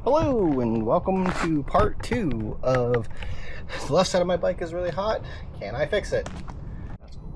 Hello and welcome to part 2 of the left side of my bike is really hot. Can I fix it? That's cool.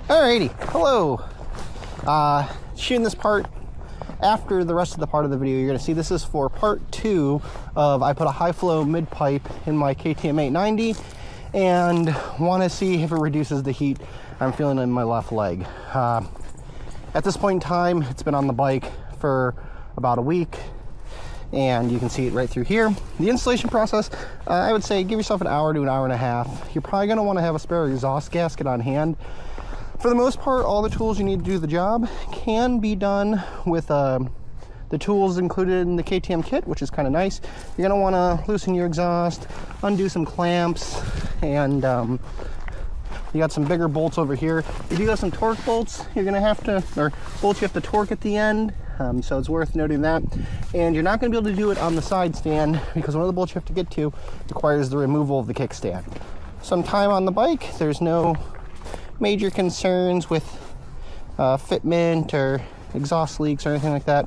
Alrighty, hello. Shooting this part after the rest of the part of the video. You're going to see this is for part 2 of I put a high flow mid pipe in my KTM 890 and want to see if it reduces the heat I'm feeling in my left leg. At this point in time, it's been on the bike for about a week and you can see it right through here. The installation process, I would say give yourself an hour to an hour and a half. You're probably going to want to have a spare exhaust gasket on hand. For the most part, all the tools you need to do the job can be done with the tools included in the KTM kit, which is kind of nice. You're going to want to loosen your exhaust, undo some clamps, and you got some bigger bolts over here. If you got some torque bolts, you're going to have to, or bolts you have to torque at the end, so it's worth noting that. And you're not going to be able to do it on the side stand because one of the bolts you have to get to requires the removal of the kickstand. Some time on the bike, there's no major concerns with fitment or exhaust leaks or anything like that.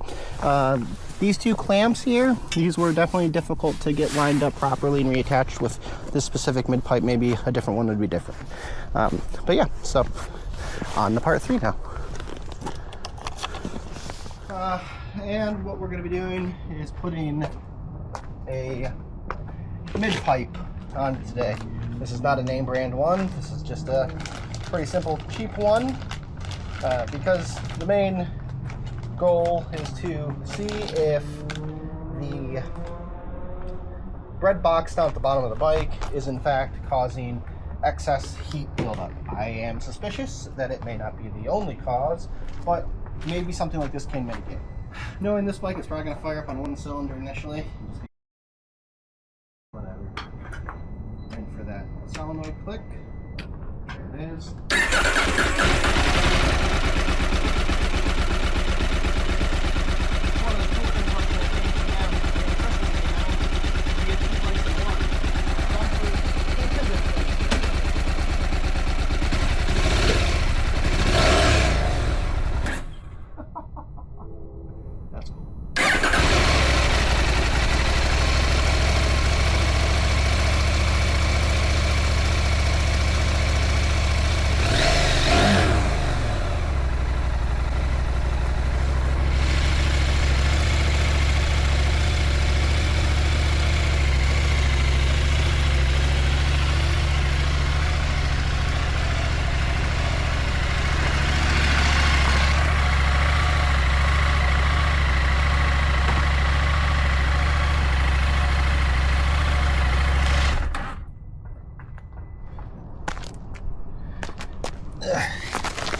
These two clamps here, these were definitely difficult to get lined up properly and reattached with this specific mid pipe. Maybe a different one would be different. But yeah, so on to part 3 now. And what we're going to be doing is putting a mid pipe on today. This is not a name brand one. This is just a pretty simple, cheap one, because the main goal is to see if the bread box down at the bottom of the bike is in fact causing excess heat buildup. I am suspicious that it may not be the only cause, but maybe something like this can mitigate. Knowing this bike is probably going to fire up on one cylinder initially. Whatever. And for that solenoid click, there it is. That's cool.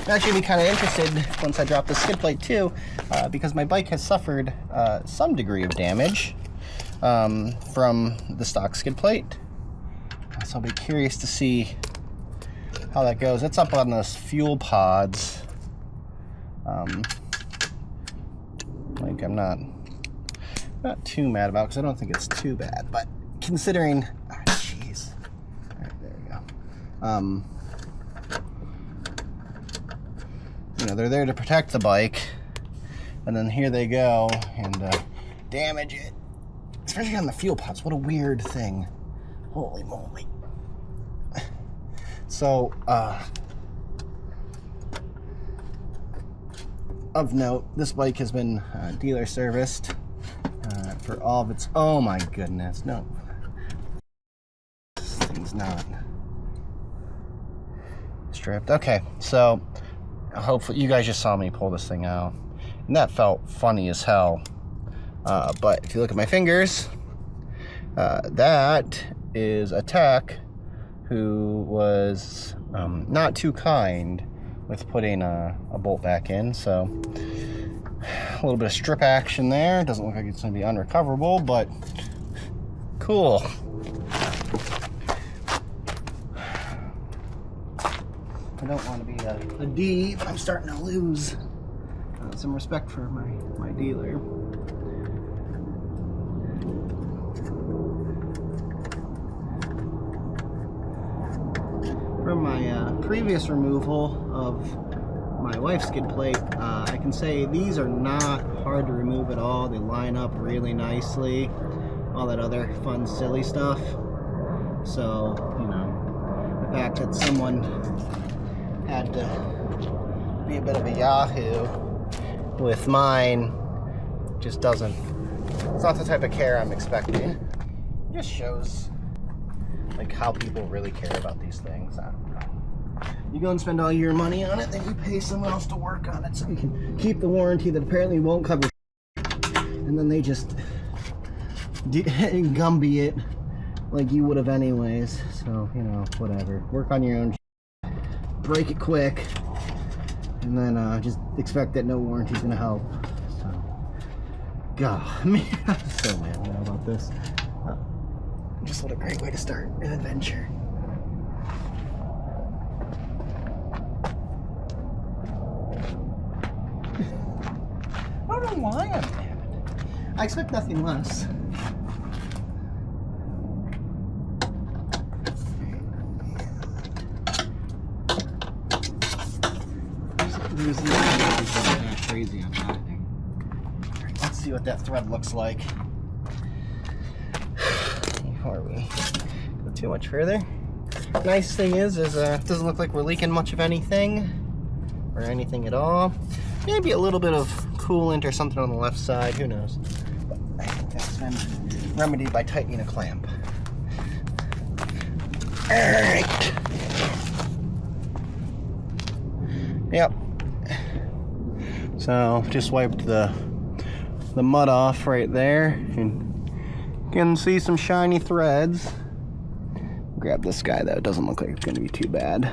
I'm actually kind of interested once I drop the skid plate too, because my bike has suffered some degree of damage from the stock skid plate. So I'll be curious to see how that goes. It's up on those fuel pods. Like I'm not too mad about, because I don't think it's too bad, but considering, jeez. All right, there we go. You know, they're there to protect the bike, and then here they go and damage it, especially on the fuel pods. What a weird thing. Holy moly. So of note, this bike has been dealer serviced for all of its, oh my goodness, no, this thing's not stripped. Okay, so hopefully you guys just saw me pull this thing out, and that felt funny as hell. But if you look at my fingers, that is a tech who was not too kind with putting a bolt back in. So a little bit of strip action there. Doesn't look like it's going to be unrecoverable, but cool. I don't want to be a D, but I'm starting to lose some respect for my dealer. From my previous removal of my wife's skid plate, I can say these are not hard to remove at all. They line up really nicely, all that other fun silly stuff. So, you know, the fact that someone had to be a bit of a yahoo with mine just doesn't, it's not the type of care I'm expecting. It just shows like how people really care about these things. I don't know. You go and spend all your money on it, then you pay someone else to work on it so you can keep the warranty that apparently won't cover, and then they just Gumby it like you would have anyways. So, you know, whatever. Work on your own, break it quick, and then just expect that no warranty's gonna help. So, God, man, I'm so mad now about this. Just what a great way to start an adventure. I don't know why I'm mad. I expect nothing less. There's not crazy on that. Alright, let's see what that thread looks like before we go too much further. Nice thing is it doesn't look like we're leaking much of anything or anything at all. Maybe a little bit of coolant or something on the left side, who knows. But I think that's been remedied by tightening a clamp. Alright. Yep. So just wiped the mud off right there, and you can see some shiny threads. Grab this guy though, it doesn't look like it's gonna be too bad.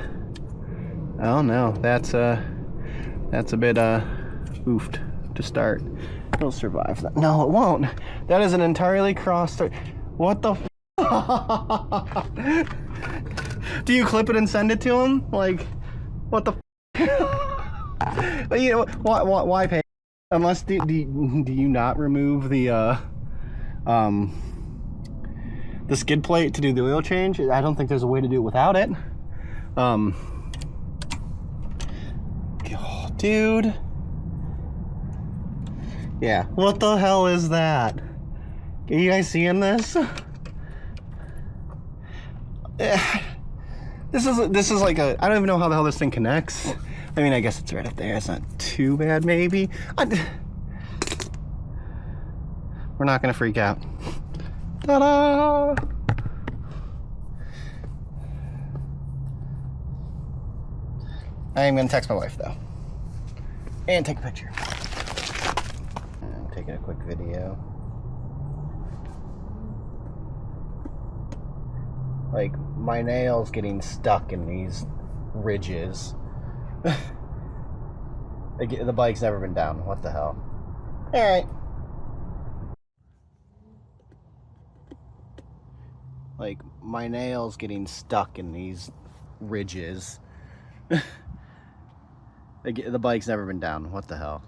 Oh no, that's a bit oofed to start. It'll survive that. No, it won't. That is an entirely crossed. What the do you clip it and send it to him? Like, what the But you know, why pay? Unless do you not remove the skid plate to do the oil change? I don't think there's a way to do it without it. Oh, dude. Yeah. What the hell is that? Are you guys seeing this? This is like a, I don't even know how the hell this thing connects. I mean, I guess it's right up there. It's not too bad, maybe. We're not gonna freak out. Ta-da! I am gonna text my wife though, and take a picture. I'm taking a quick video. Like, my nail's getting stuck in these ridges. The bike's never been down. What the hell? Alright. Like, my nail's getting stuck in these ridges. The bike's never been down. What the hell?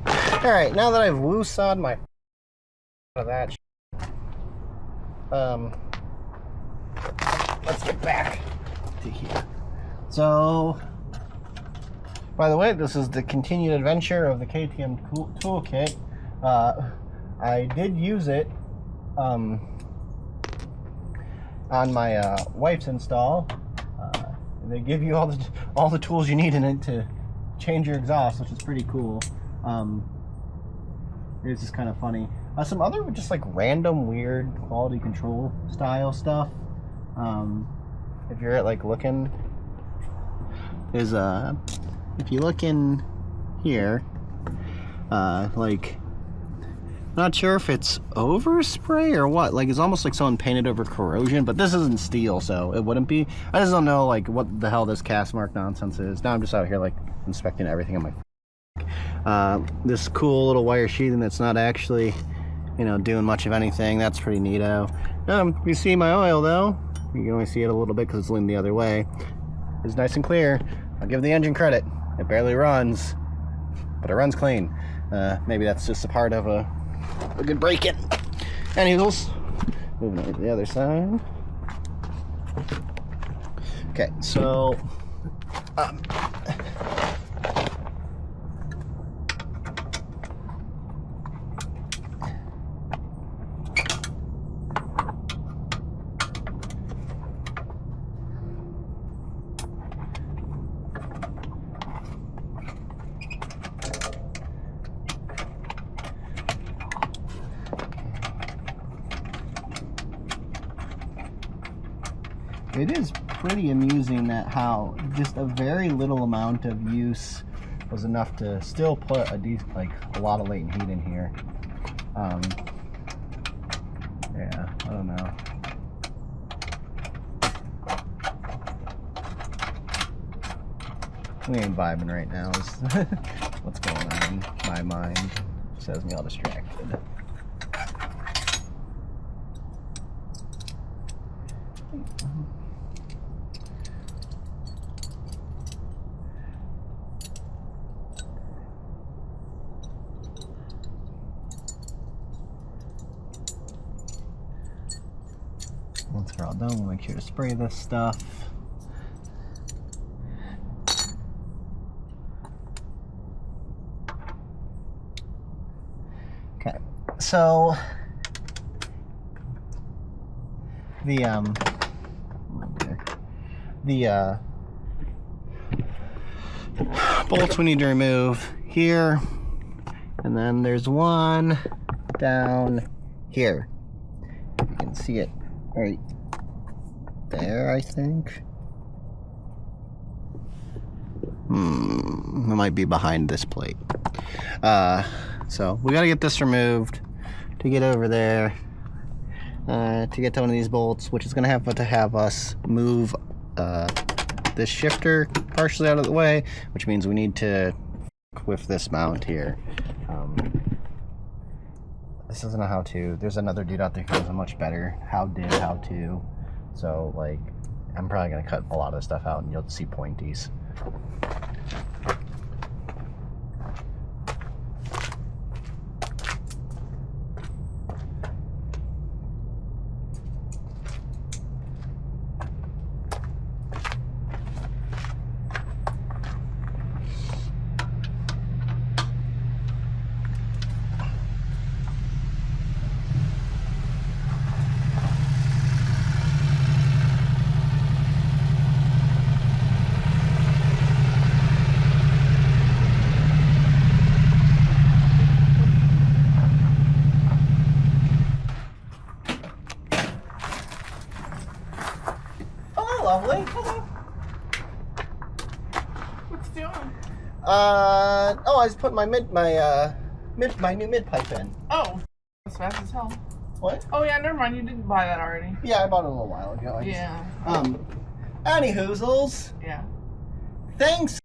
Alright, now that I've woo-sawed my out of that let's get back to here. So, by the way, this is the continued adventure of the KTM toolkit. I did use it on my wife's install. They give you all the tools you need in it to change your exhaust, which is pretty cool. It's just kind of funny. Some other just like random weird quality control style stuff. If you're like looking, is if you look in here, like, not sure if it's overspray or what. Like, it's almost like someone painted over corrosion, but this isn't steel, so it wouldn't be. I just don't know like what the hell this cast mark nonsense is. Now I'm just out here like inspecting everything on my this cool little wire sheathing that's not actually, you know, doing much of anything. That's pretty neato. You see my oil though, you can only see it a little bit because it's leaning the other way. is nice and clear. I'll give the engine credit. It barely runs, but it runs clean. Maybe that's just a part of a good break-in. Anyways, moving over to the other side. Okay, so it is pretty amusing that how just a very little amount of use was enough to still put a lot of latent heat in here. Yeah, I don't know. We ain't vibing right now is what's going on in my mind. Just has me all distracted. Once we're all done, we'll make sure to spray this stuff. Okay, so the bolts we need to remove here, and then there's one down here. You can see it right there, I think. It might be behind this plate. So we got to get this removed to get over there, to get to one of these bolts, which is going to have us move this shifter partially out of the way, which means we need to with this mount here. This isn't a how-to. There's another dude out there who has a much better how-to. So, like, I'm probably going to cut a lot of the stuff out and you'll see pointies. Lovely. Hello. What you doing? I just put my new mid pipe in. Oh, that's fast as hell. What? Oh yeah, never mind. You didn't buy that already. Yeah, I bought it a little while ago. Yeah. Any hoozles. Yeah. Thanks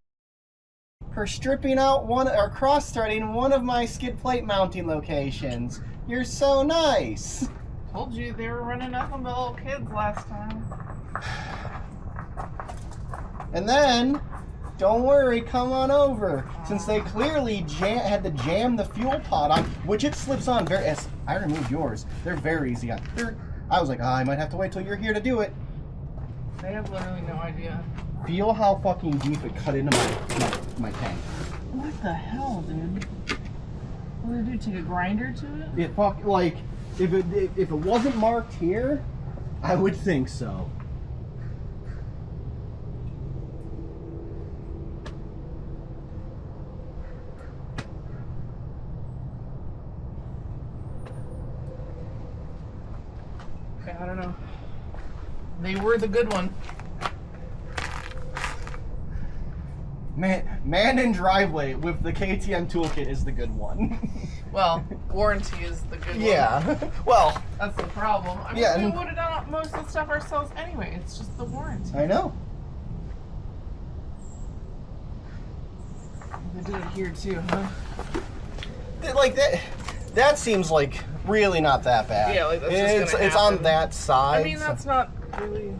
for stripping out or cross-threading one of my skid plate mounting locations. You're so nice. Told you they were running nothing but little kids last time. And then, don't worry, come on over. Since they clearly had to jam the fuel pod on, which it slips on very, as I removed yours, they're very easy on. I was like, I might have to wait till you're here to do it. They have literally no idea. Feel how fucking deep it cut into my tank. What the hell, dude? What did it do? Take a grinder to it? It like, if it wasn't marked here, I would think so. I don't know. They were the good one. Man in driveway with the KTM toolkit is the good one. Well, warranty is the good one. Yeah. Well, that's the problem. I mean, yeah, we would have done most of the stuff ourselves anyway. It's just the warranty. I know. They did it here too, huh? Like that. That seems like really not that bad. Yeah, like that's just it's on that side. I mean, that's not really.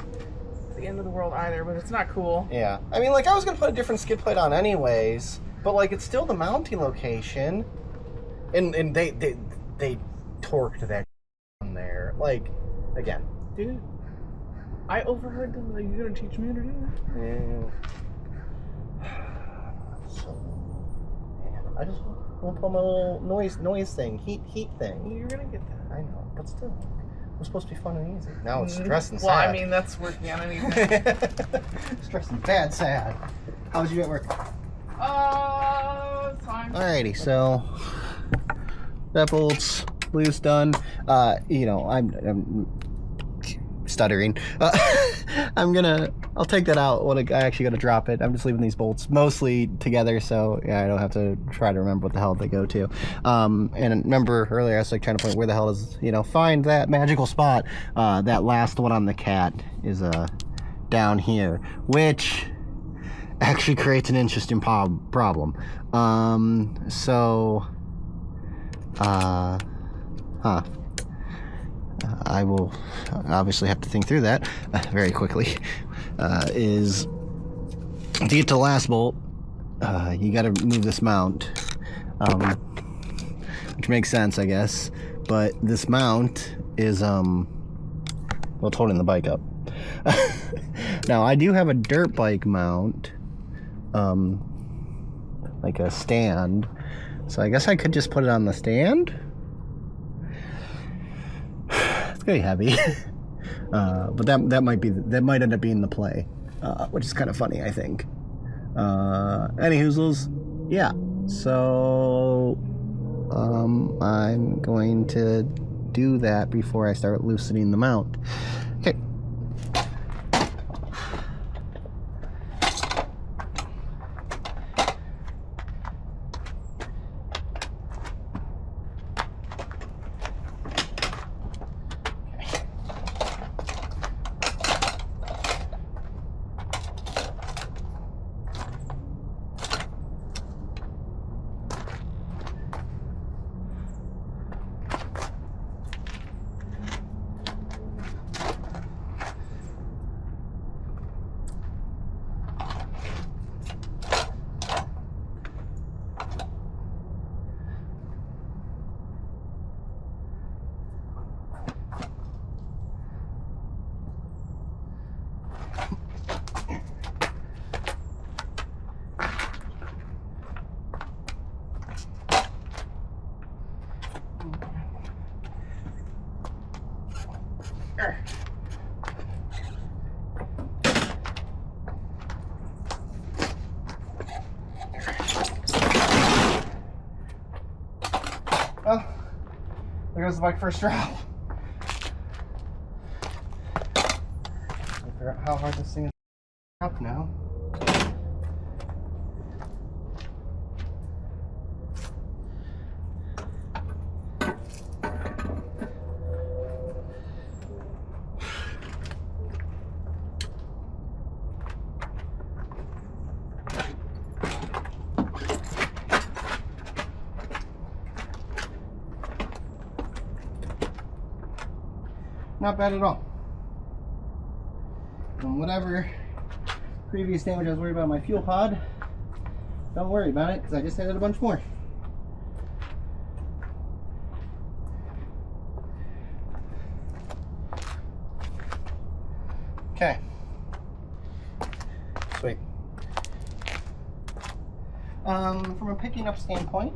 the end of the world either, but it's not cool. Yeah. I mean, like, I was going to put a different skid plate on anyways, but, like, it's still the mounting location. And they torqued that on there. Like, again. Dude, I overheard them. Like, you're going to teach me how to do it? Yeah. So, man, I just want to pull my little noise thing, heat thing. You're going to get that. I know, but still. It was supposed to be fun and easy. Now it's stress and sad. Well, I mean, that's working on anything. Stress and bad sad. How was you at work? It's fine. Alrighty, so that bolt's loose, done. You know, I'm stuttering. I'll take that out when I actually gotta drop it. I'm just leaving these bolts mostly together, so yeah, I don't have to try to remember what the hell they go to. And remember earlier I was like trying to point where the hell is, you know, find that magical spot. That last one on the cat is down here, which actually creates an interesting problem. I will obviously have to think through that very quickly. Is to get to the last bolt, you got to move this mount, which makes sense, I guess. But this mount is well, it's holding the bike up. Now I do have a dirt bike mount, like a stand, so I guess I could just put it on the stand. Very heavy. But that might end up being the play, which is kind of funny, I think. Any hoozles, yeah. So I'm going to do that before I start loosening the mount. Okay. Well, there goes the bike first drop. Figure out how hard this thing is up now. Not bad at all. And whatever previous damage I was worried about my fuel pod, don't worry about it, because I just added a bunch more. Okay. Sweet. From a picking up standpoint,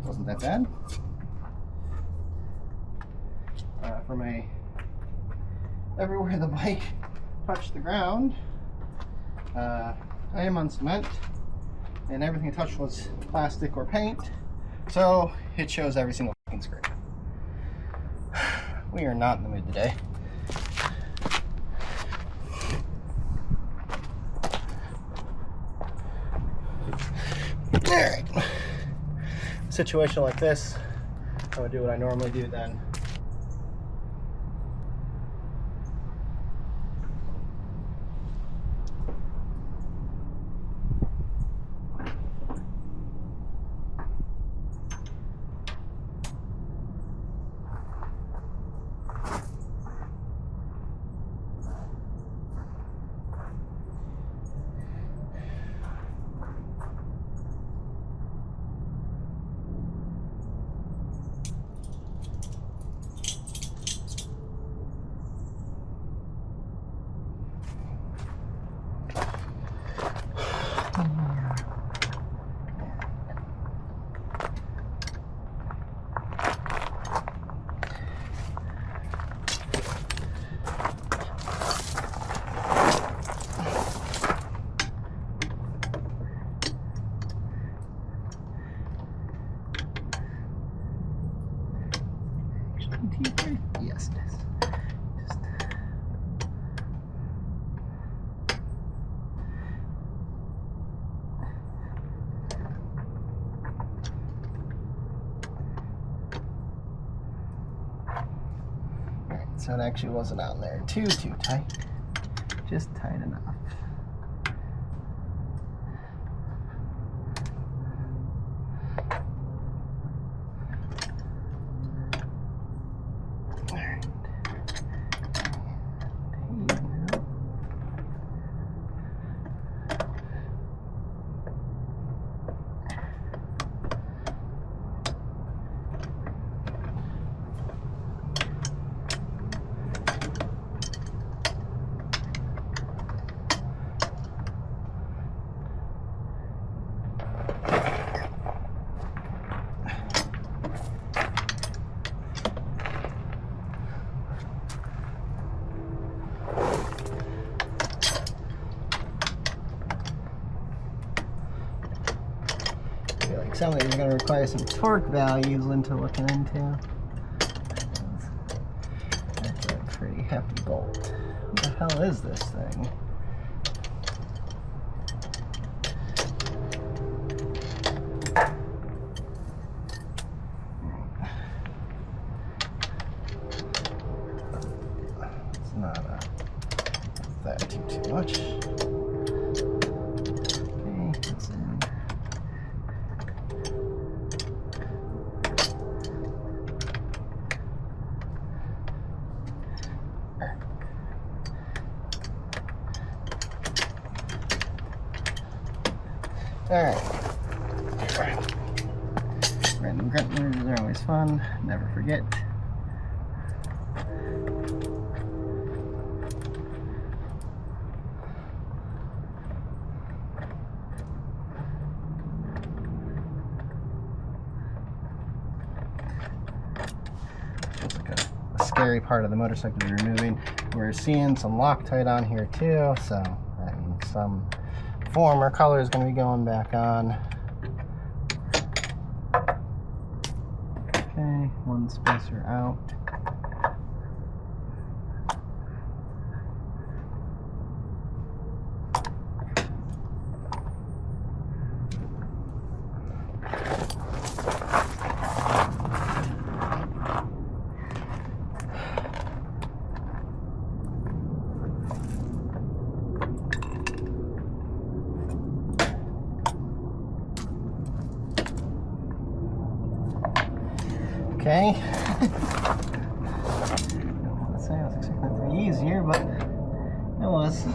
wasn't that bad. From a everywhere the bike touched the ground, I am on cement, and everything I touched was plastic or paint, so it shows every single fucking scrape. We are not in the mood today. Alright. Situation like this, I would do what I normally do then. so it actually wasn't on there too tight. Just tight enough. Some of these are going to require some torque values into looking into. That's a pretty hefty bolt. What the hell is this thing? It's not that too much. Okay, it's in. Alright. Random grunt noises are always fun. Never forget. Feels like a scary part of the motorcycle to be removing. We're seeing some Loctite on here too, so that means some form or color is going to be going back on. Okay, one spacer out. Okay. Don't want to say I was expecting it to be easier, but it was.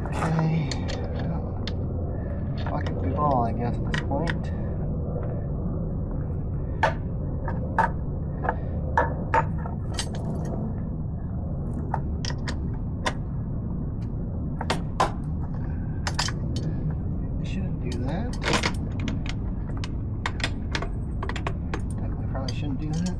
Okay. Bucket be ball, I guess, at this point. Shouldn't do that.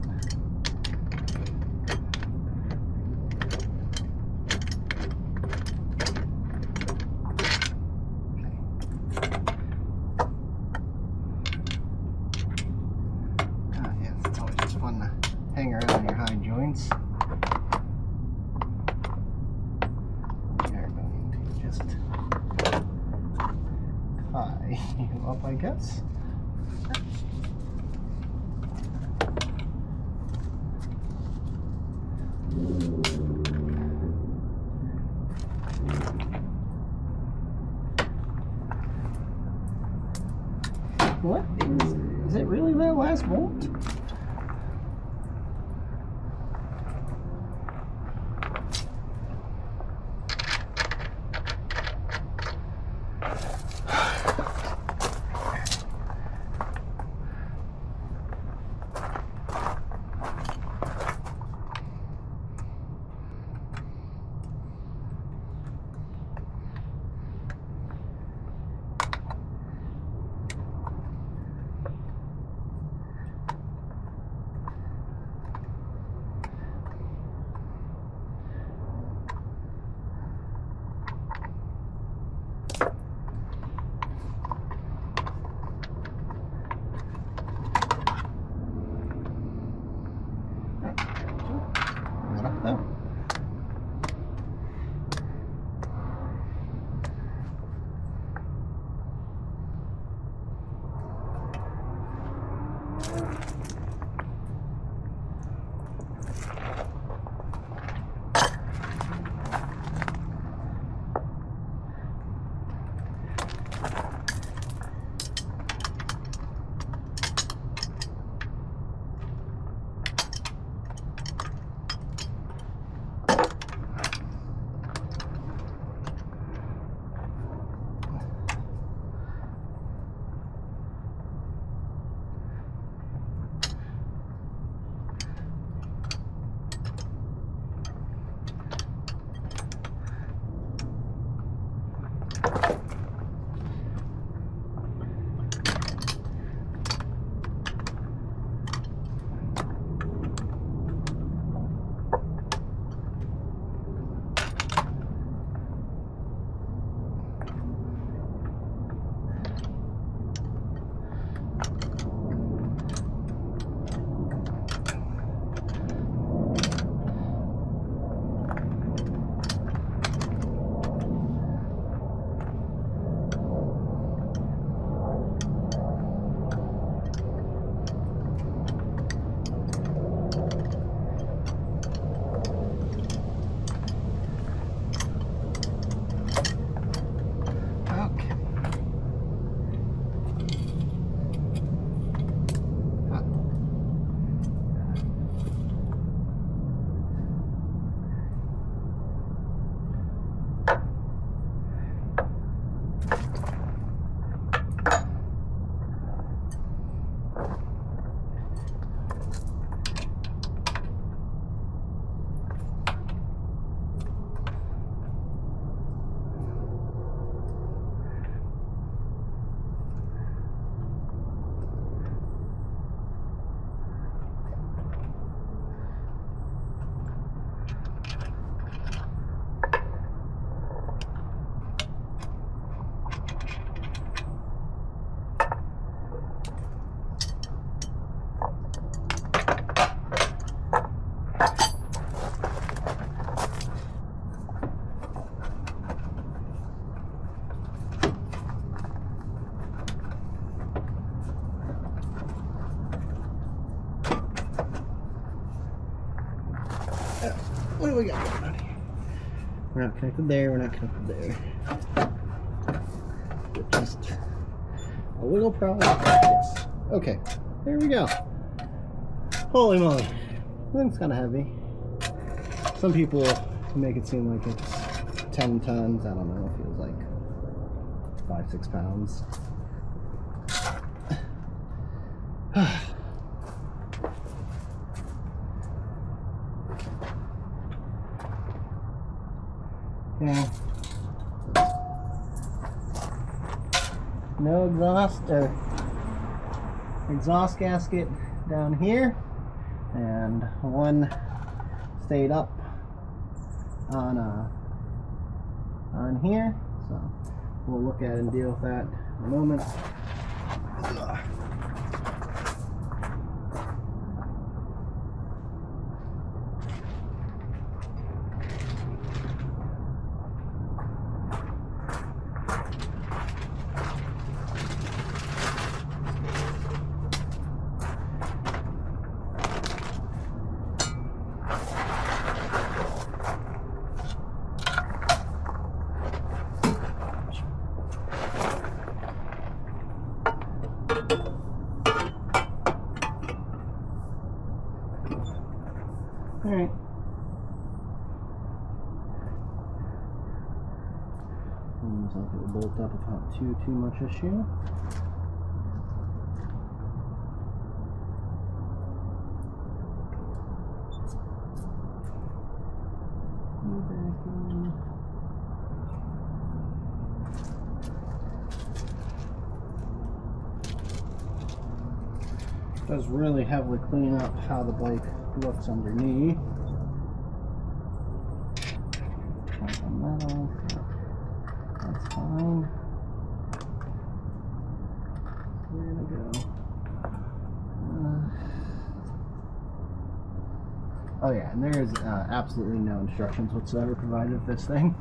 Yeah, it's always just fun to hang around your high joints. They're going to just tie you up, I guess. What is it really that last bolt? What do we got going on here? We're not connected there, we're not connected there. Just a wiggle problem. Yes. Okay, there we go. Holy moly. I think it's kind of heavy. Some people make it seem like it's 10 tons. I don't know, it feels like 5-6 pounds. Yeah. No exhaust gasket down here, and one stayed up on here. So we'll look at it and deal with that in a moment. Alright. Looks like it will bolt up without too much issue. Does really heavily clean up how the bike looks underneath. Metal. That's fine. There we go. Oh yeah, and there is absolutely no instructions whatsoever provided with this thing.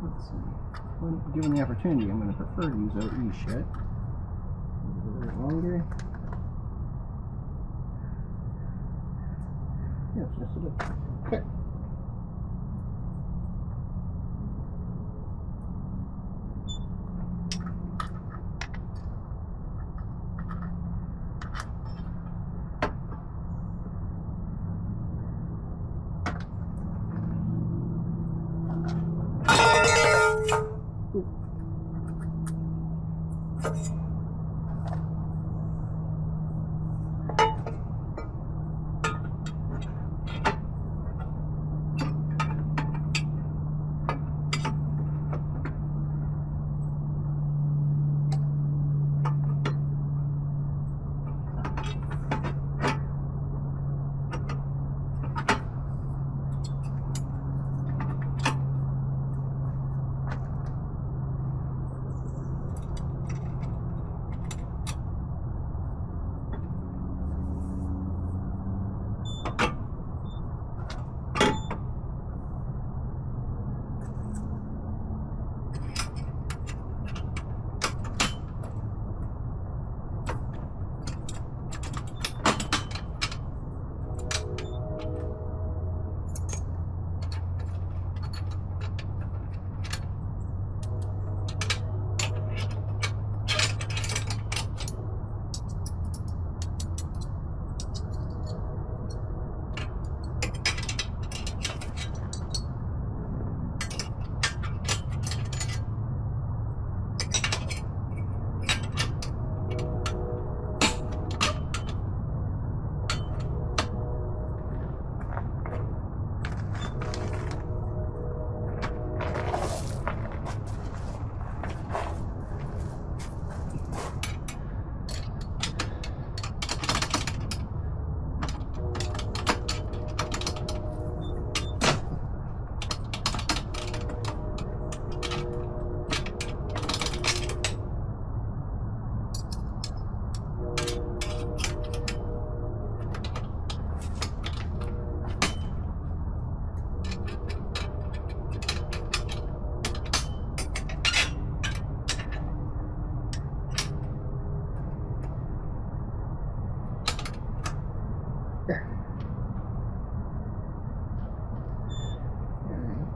Let's see. When given the opportunity, I'm going to prefer to use OE shit. A little longer. Yes, yes it is. Okay.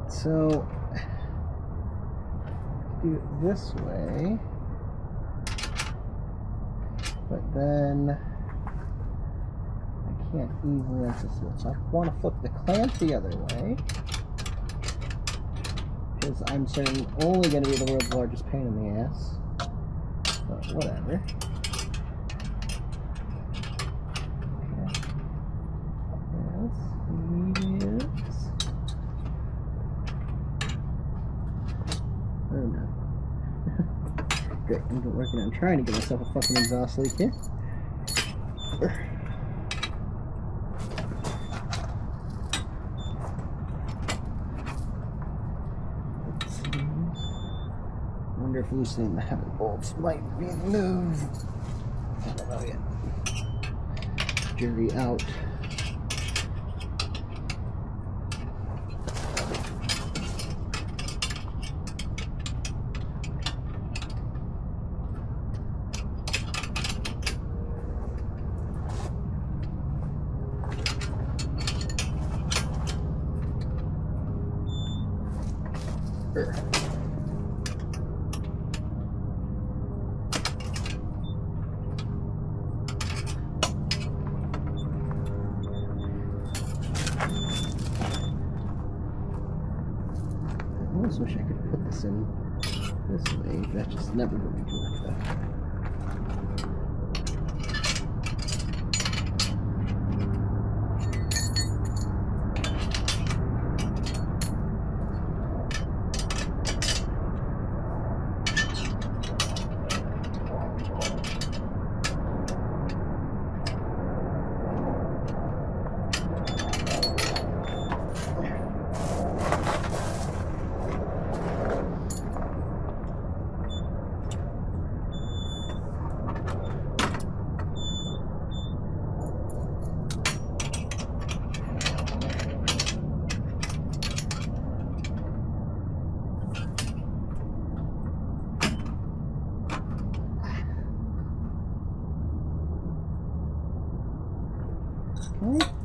So, do it this way, but then I can't easily unscrew. So I want to flip the clamp the other way, because I'm certain only going to be the world's largest pain in the ass, but whatever. Oh no. Great, I'm working on trying to get myself a fucking exhaust leak here. Let's see. I wonder if loosening the habit bolts might be the move. I don't know yet. Jury out. I almost wish I could put this in this way. That's just never going to work though. Okay.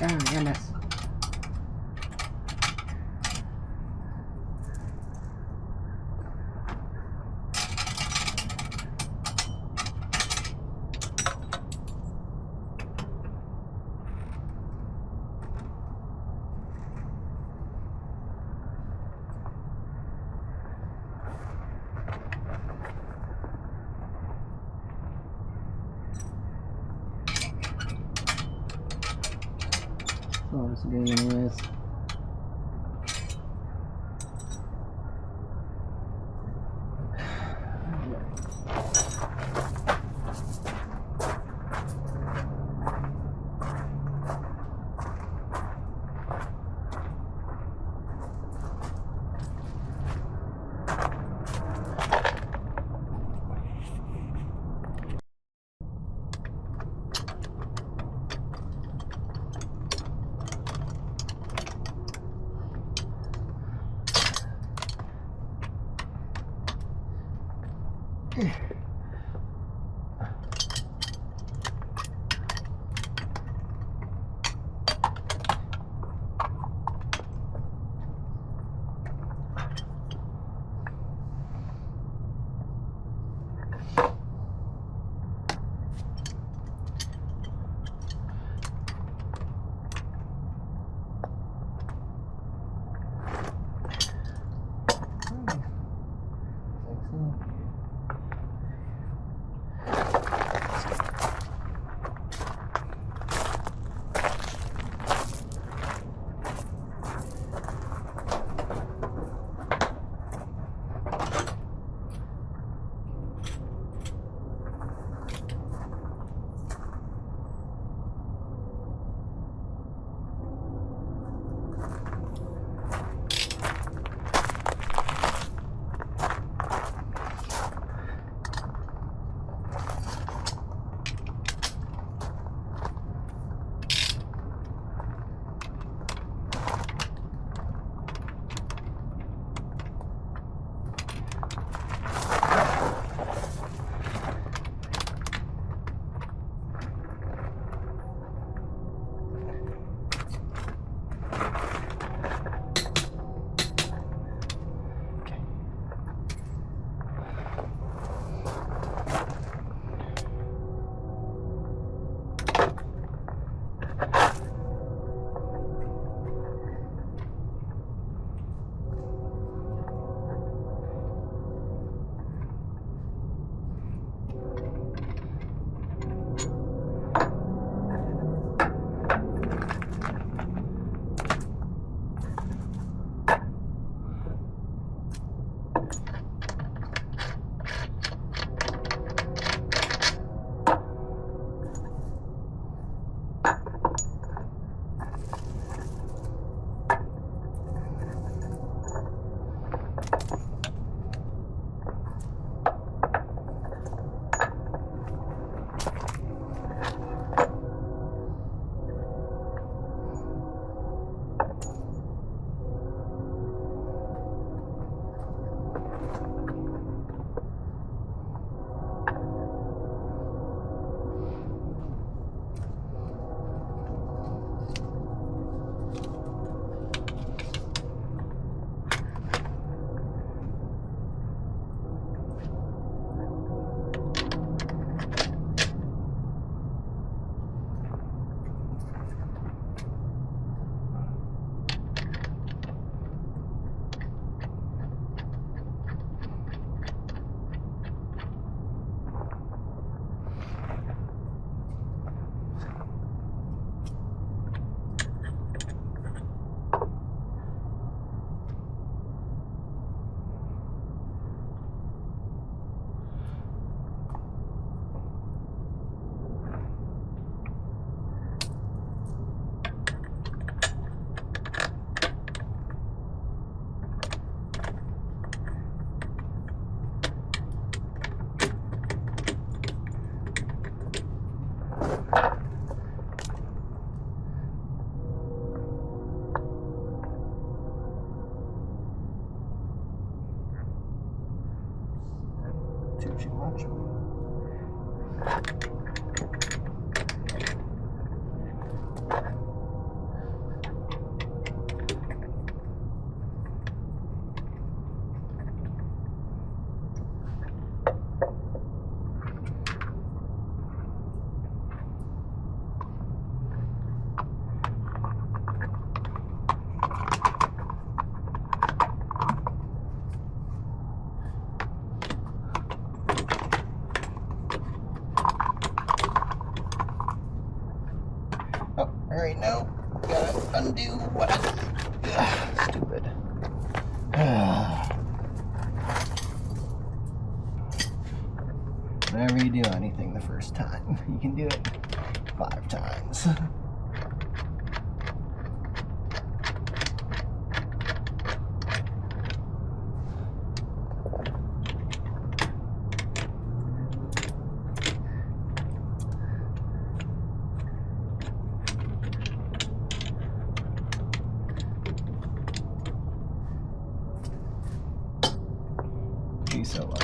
Oh my goodness. Oh, it's doing anyways. too much. Alright, no. Gotta undo what I did. Stupid. Whenever you do anything the first time, you can do it 5 times. So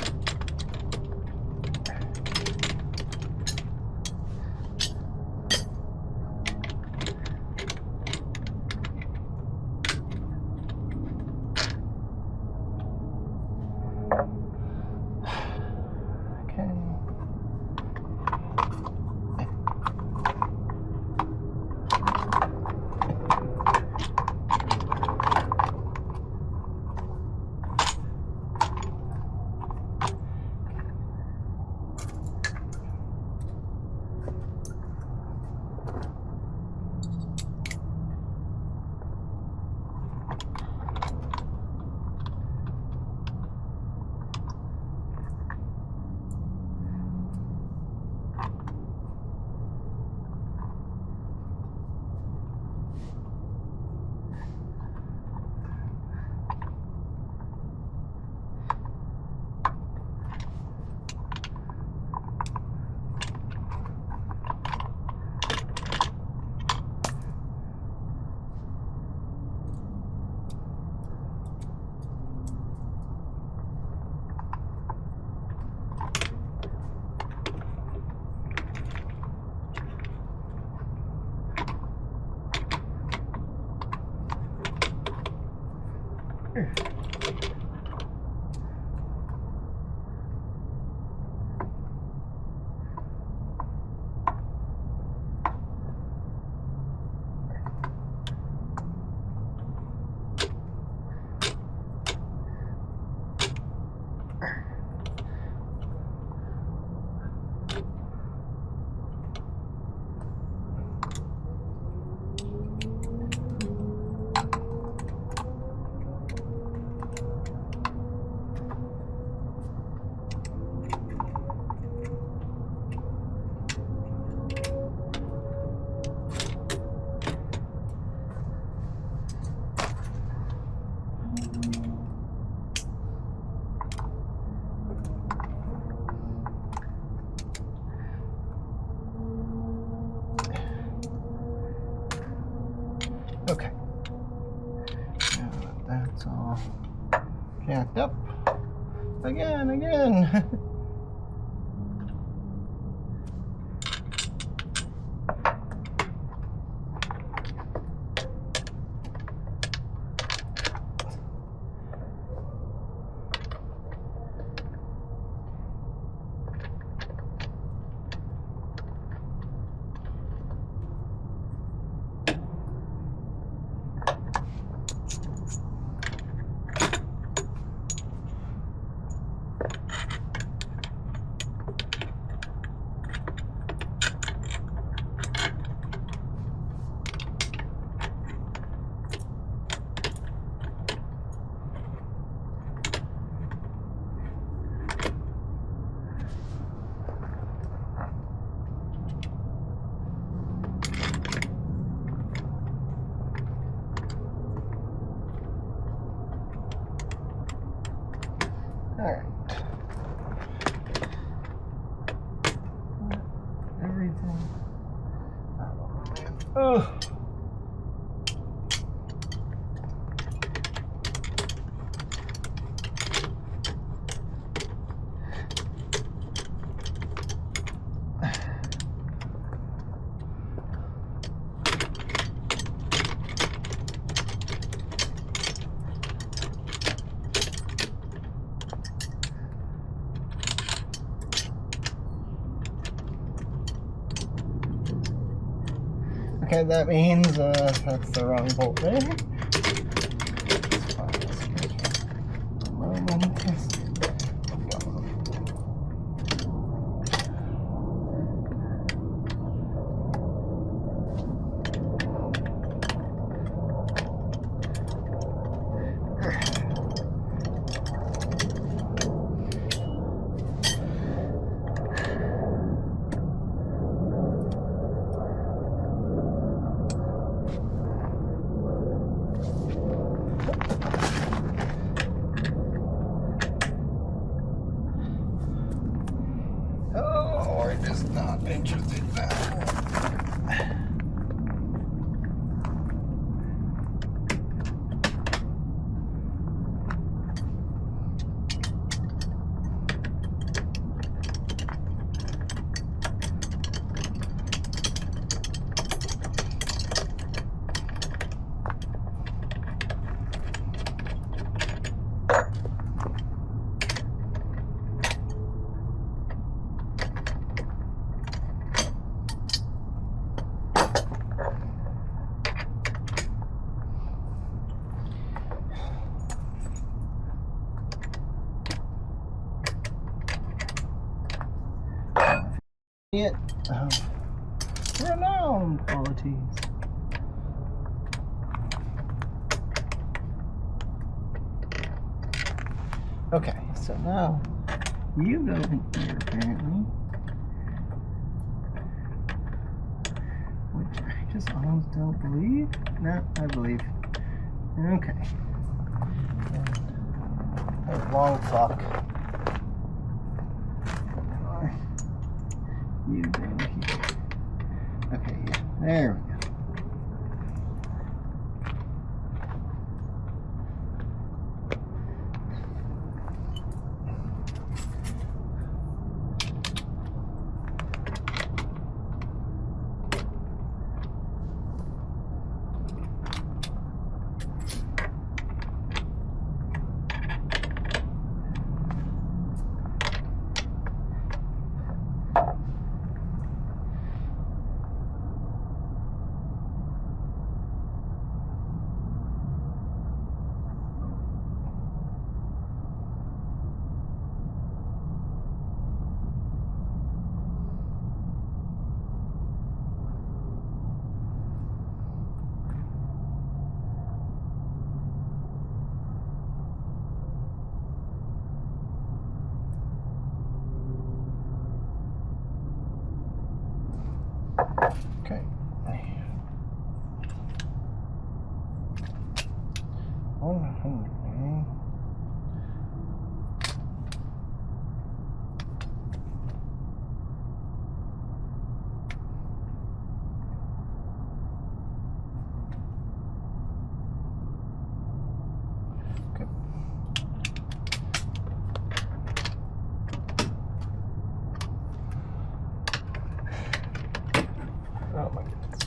okay. Now that's all jacked up. Again. Alright. Everything. Oh. Okay, that means that's the wrong bolt there. Oh, we're just not interested in that. It renowned qualities. Okay, so now you go in here apparently, which I just almost don't believe. No, I believe. Okay. Wrong fuck. You down here. Okay, yeah, there we go. Okay. 100. Okay. Oh my goodness.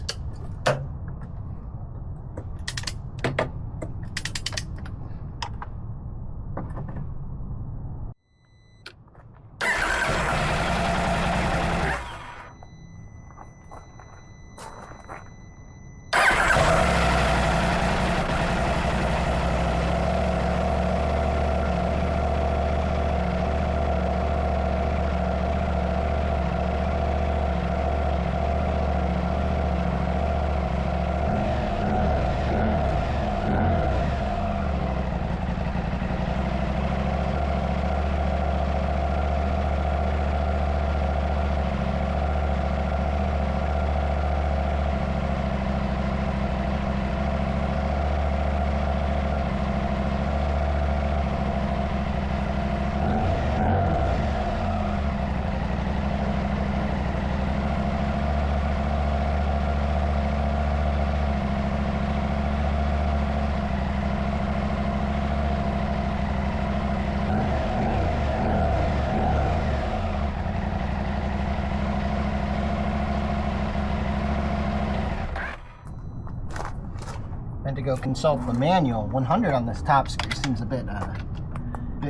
And to go consult the manual, 100 on this top screw seems a bit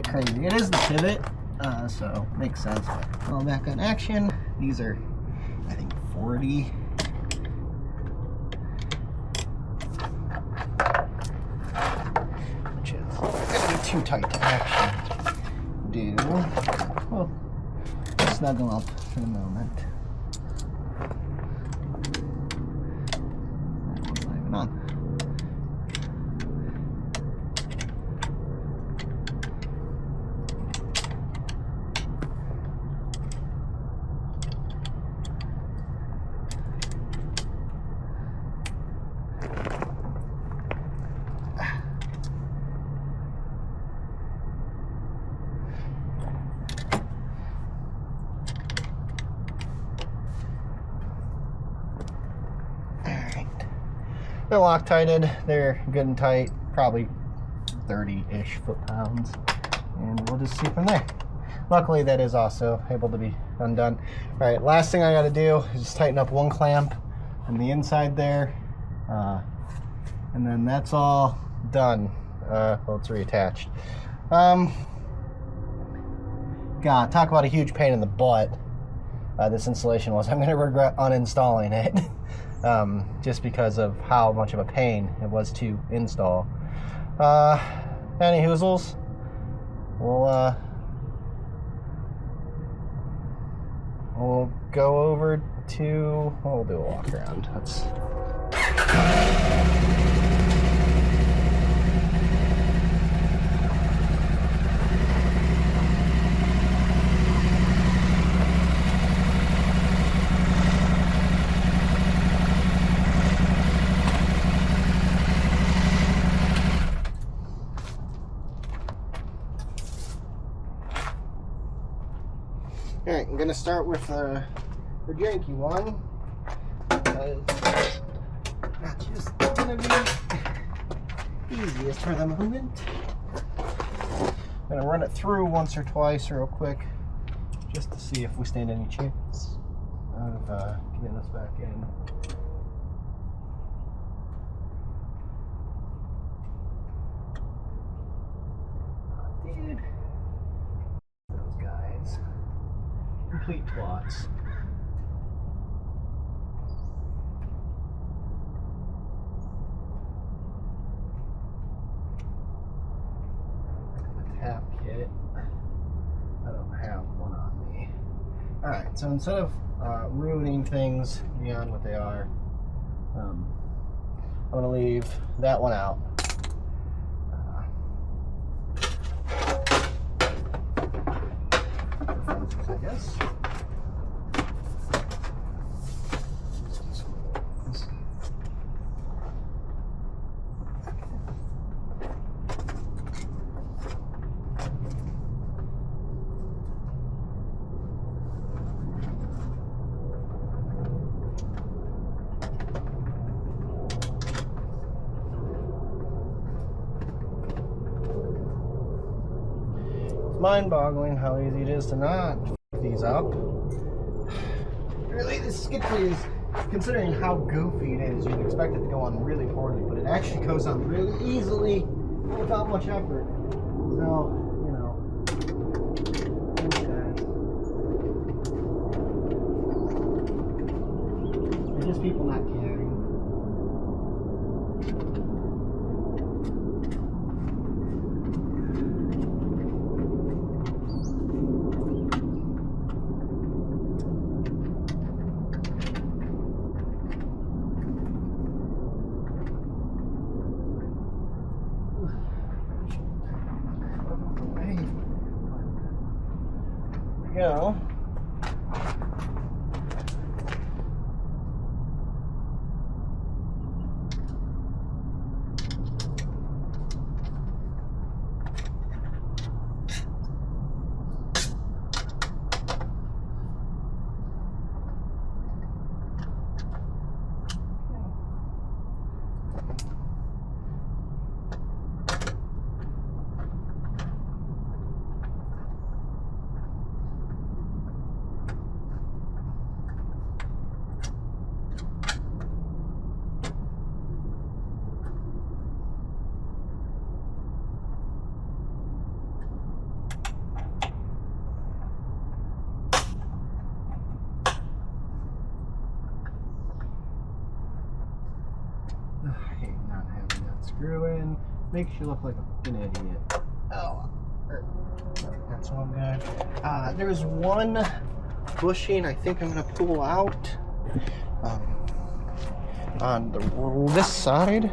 crazy. It is the pivot, so makes sense. Well, back on action, these are, I think, 40. too tight to actually do. Well, snuggle up for the moment. That one's not even on. They're Loctited, they're good and tight, probably 30-ish foot-pounds, and we'll just see from there. Luckily, that is also able to be undone. All right, last thing I gotta do is just tighten up one clamp on the inside there, and then that's all done. Well, it's reattached. God, talk about a huge pain in the butt this installation was. I'm gonna regret uninstalling it. Just because of how much of a pain it was to install. Any hoozles, we'll go over to, we'll do a walk around. Let's. Alright, I'm gonna start with the janky one. Not just gonna be easiest for the moment. I'm gonna run it through once or twice real quick, just to see if we stand any chance of getting this back in. Dude. Those guys. Complete twats. The tap kit. I don't have one on me. Alright, so instead of ruining things beyond what they are, I'm going to leave that one out. I guess. It's mind-boggling how easy it is to not f these up. Really, this skid plate is, considering how goofy it is, you'd expect it to go on really poorly, but it actually goes on really easily without much effort. So, you know, those guys. They're just people not caring. Go. I hate not having that screw in. Makes you look like an idiot. Oh, that's all good. There's one bushing I think I'm gonna pull out on this side,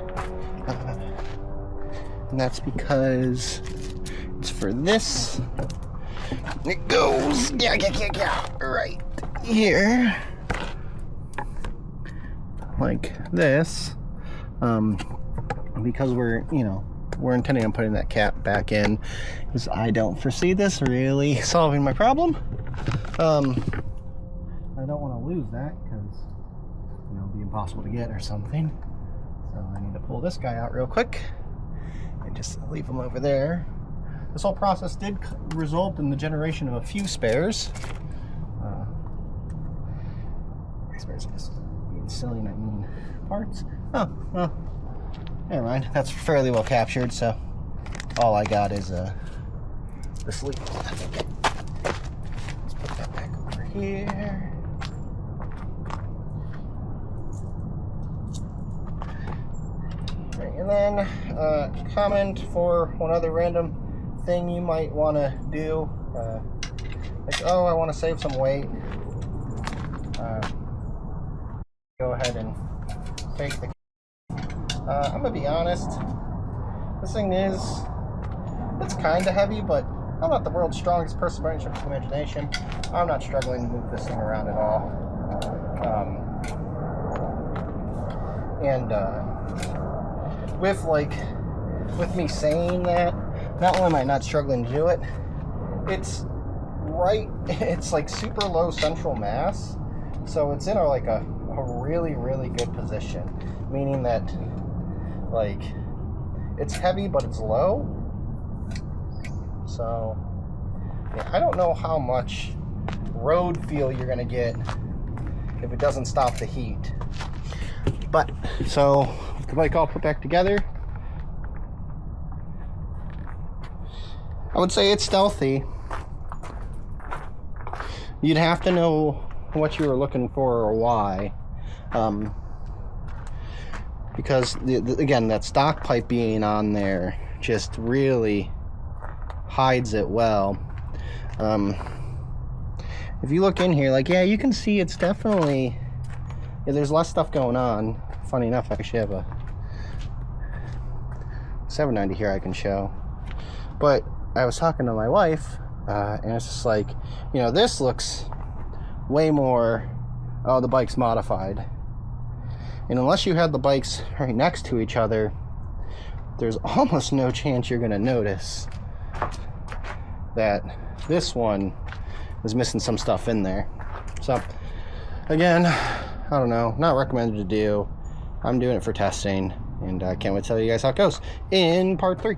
and that's because it's for this. It goes right here, like this, because we're intending on putting that cap back in, because I don't foresee this really solving my problem. I don't want to lose that because it'll be impossible to get or something. So I need to pull this guy out real quick and just leave him over there. This whole process did result in the generation of a few spares. Spares is being silly, and I mean parts. Oh, well, never mind. That's fairly well captured, so all I got is the sleeve. Okay. Let's put that back over here. Right, and then comment for one other random thing you might want to do. Like, oh, I want to save some weight. Go ahead and take the. I'm gonna be honest. This thing it's kind of heavy, but I'm not the world's strongest person by any stretch of the imagination. I'm not struggling to move this thing around at all. With me saying that, not only am I not struggling to do it, it's like super low central mass, so it's in a really good position, meaning that like it's heavy but it's low. So yeah, I don't know how much road feel you're gonna get if it doesn't stop the heat. But so with the bike all put back together, I would say it's stealthy. You'd have to know what you were looking for or why. Because again, that stock pipe being on there just really hides it well. If you look in here, like, yeah, you can see it's definitely, there's less stuff going on. Funny enough, I actually have a 790 here I can show. But I was talking to my wife, and it's just like, this looks way more, oh, the bike's modified. And unless you had the bikes right next to each other, there's almost no chance you're going to notice that this one is missing some stuff in there. So, again, I don't know, not recommended to do. I'm doing it for testing, and I can't wait to tell you guys how it goes in part 3.